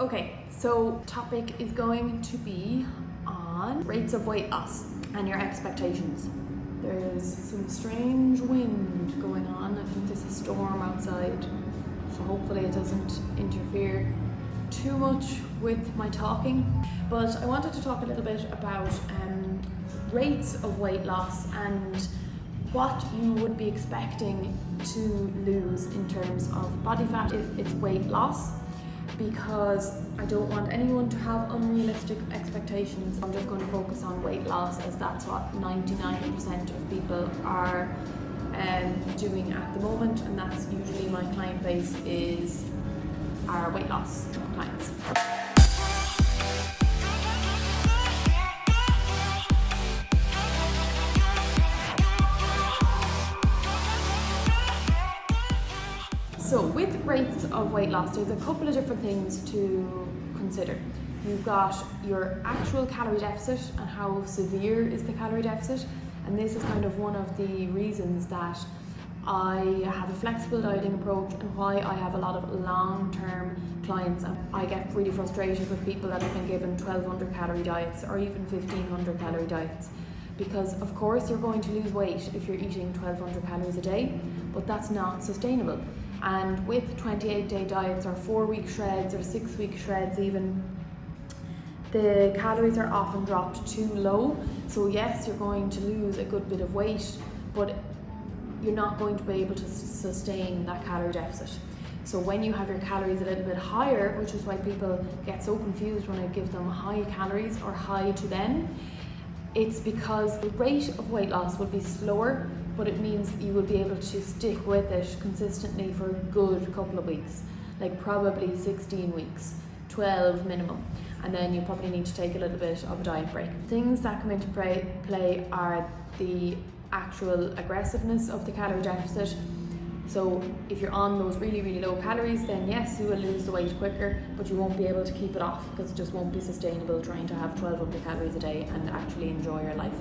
Okay, so topic is going to be on rates of weight loss and your expectations. There's some strange wind going on. I think there's a storm outside, so hopefully it doesn't interfere too much with my talking. But I wanted to talk a little bit about rates of weight loss and what you would be expecting to lose in terms of body fat if it's weight loss, because I don't want anyone to have unrealistic expectations. I'm just going to focus on weight loss, as that's what 99% of people are doing at the moment, and that's usually my client base is our weight loss clients. So with rates of weight loss, there's a couple of different things to consider. You've got your actual calorie deficit and how severe is the calorie deficit. And this is kind of one of the reasons that I have a flexible dieting approach and why I have a lot of long-term clients. And I get really frustrated with people that have been given 1200 calorie diets or even 1500 calorie diets. Because of course you're going to lose weight if you're eating 1200 calories a day, but that's not sustainable. And with 28-day diets or 4-week shreds or 6-week shreds even, the calories are often dropped too low. So yes, you're going to lose a good bit of weight, but you're not going to be able to sustain that calorie deficit. So when you have your calories a little bit higher, which is why people get so confused when I give them high calories or high to then, it's because the rate of weight loss will be slower, but it means you will be able to stick with it consistently for a good couple of weeks, like probably 16 weeks, 12 minimum. And then you probably need to take a little bit of a diet break. Things that come into play are the actual aggressiveness of the calorie deficit. So if you're on those really, really low calories, then yes, you will lose the weight quicker, but you won't be able to keep it off because it just won't be sustainable trying to have 1200 calories a day and actually enjoy your life.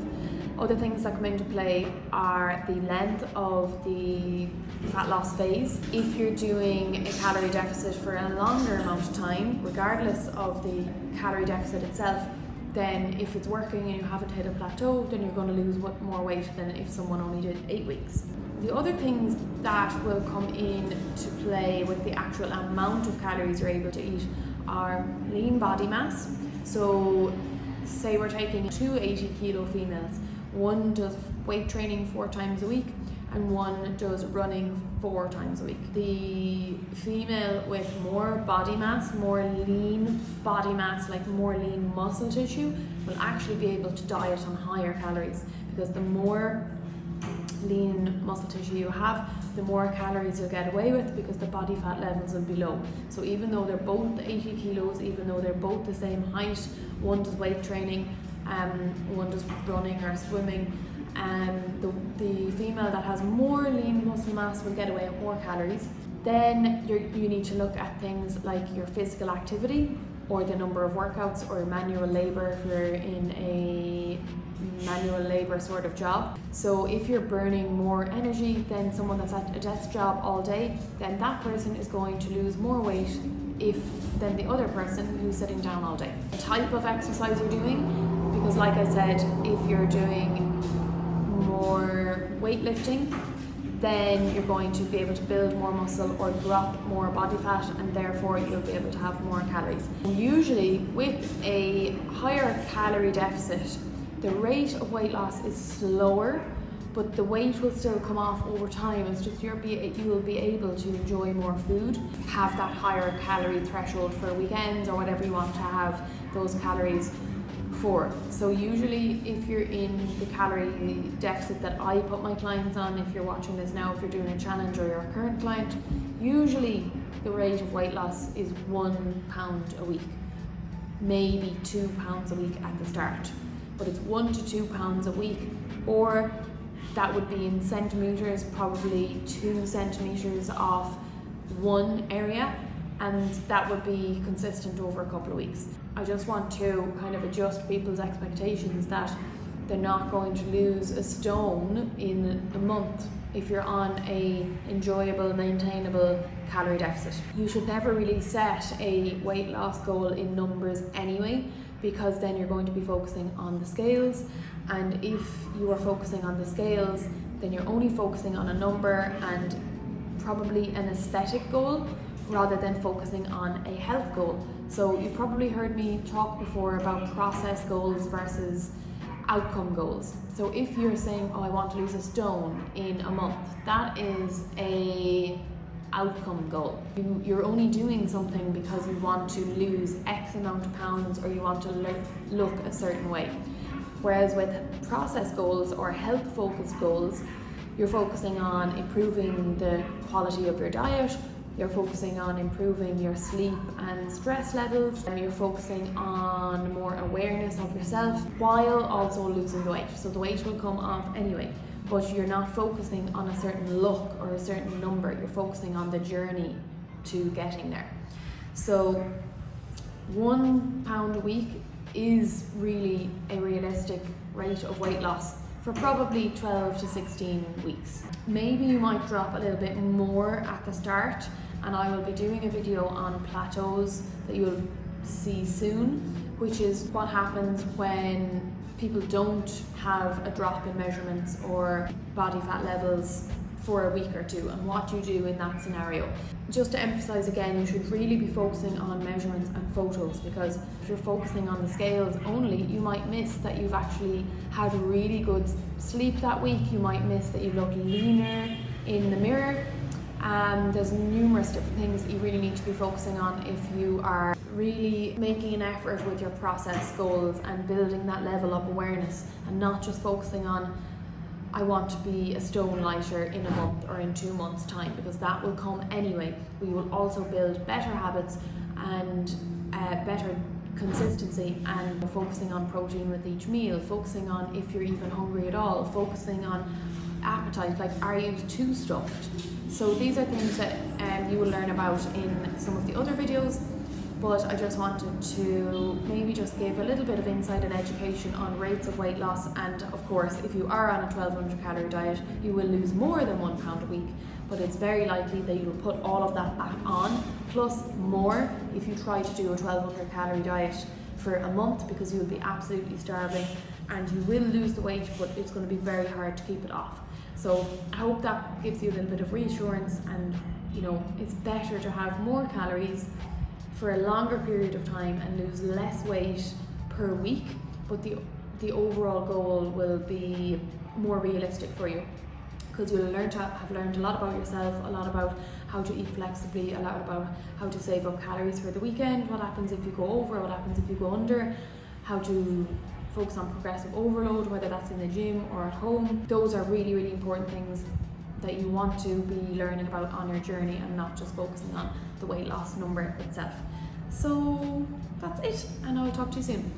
Other things that come into play are the length of the fat loss phase. If you're doing a calorie deficit for a longer amount of time, regardless of the calorie deficit itself, then if it's working and you haven't hit a plateau, then you're going to lose more weight than if someone only did 8 weeks. The other things that will come in to play with the actual amount of calories you're able to eat are lean body mass. So say we're taking 2 80 kilo females. One does weight training 4 times a week and one does running 4 times a week. The female with more body mass, more lean body mass, like more lean muscle tissue, will actually be able to diet on higher calories, because the more lean muscle tissue you have, the more calories you'll get away with, because the body fat levels will be low. So even though they're both 80 kilos, even though they're both the same height, one does weight training, one does running or swimming, the female that has more lean muscle mass will get away with more calories. Then you need to look at things like your physical activity, or the number of workouts, or manual labor if you're in a manual labor sort of job. So if you're burning more energy than someone that's at a desk job all day, then that person is going to lose more weight than the other person who's sitting down all day. The type of exercise you're doing, because like I said, if you're doing more weightlifting, then you're going to be able to build more muscle or drop more body fat, and therefore you'll be able to have more calories. And usually with a higher calorie deficit, the rate of weight loss is slower, but the weight will still come off over time. It's just you will be able to enjoy more food, have that higher calorie threshold for weekends or whatever you want to have those calories for. So usually if you're in the calorie deficit that I put my clients on, if you're watching this now, if you're doing a challenge or you're a current client, usually the rate of weight loss is 1 pound a week, maybe 2 pounds a week at the start. But it's 1 to 2 pounds a week, or that would be in centimeters, probably 2 centimeters off one area, and that would be consistent over a couple of weeks. I just want to kind of adjust people's expectations that they're not going to lose a stone in a month if you're on a enjoyable, maintainable calorie deficit. You should never really set a weight loss goal in numbers anyway, because then you're going to be focusing on the scales, and if you are focusing on the scales, then you're only focusing on a number and probably an aesthetic goal rather than focusing on a health goal. So you probably heard me talk before about process goals versus outcome goals. So if you're saying, oh, I want to lose a stone in a month, that is a outcome goal. You're only doing something because you want to lose X amount of pounds, or you want to look a certain way. Whereas with process goals or health focused goals, you're focusing on improving the quality of your diet, you're focusing on improving your sleep and stress levels, and you're focusing on more awareness of yourself while also losing the weight. So the weight will come off anyway, but you're not focusing on a certain look or a certain number, you're focusing on the journey to getting there. So 1 pound a week is really a realistic rate of weight loss for probably 12 to 16 weeks. Maybe you might drop a little bit more at the start, and I will be doing a video on plateaus that you'll see soon, which is what happens when people don't have a drop in measurements or body fat levels for a week or two, and what you do in that scenario. Just to emphasize again, you should really be focusing on measurements and photos, because if you're focusing on the scales only, you might miss that you've actually had really good sleep that week. You might miss that you look leaner in the mirror. There's numerous different things that you really need to be focusing on if you are really making an effort with your process goals and building that level of awareness, and not just focusing on, I want to be a stone lighter in a month or in 2 months time, because that will come anyway. We will also build better habits and better consistency, and focusing on protein with each meal, focusing on if you're even hungry at all, focusing on appetite, like are you too stuffed? So these are things that you will learn about in some of the other videos, but I just wanted to maybe just give a little bit of insight and education on rates of weight loss. And of course, if you are on a 1200 calorie diet, you will lose more than 1 pound a week, but it's very likely that you'll put all of that back on, plus more, if you try to do a 1200 calorie diet for a month, because you'll be absolutely starving and you will lose the weight, but it's going to be very hard to keep it off. So I hope that gives you a little bit of reassurance, and you know, it's better to have more calories for a longer period of time and lose less weight per week, but the overall goal will be more realistic for you, because you'll have learned a lot about yourself, a lot about how to eat flexibly, a lot about how to save up calories for the weekend, what happens if you go over, what happens if you go under, how to focus on progressive overload, whether that's in the gym or at home. Those are really, really important things that you want to be learning about on your journey, and not just focusing on the weight loss number itself. So that's it, and I'll talk to you soon.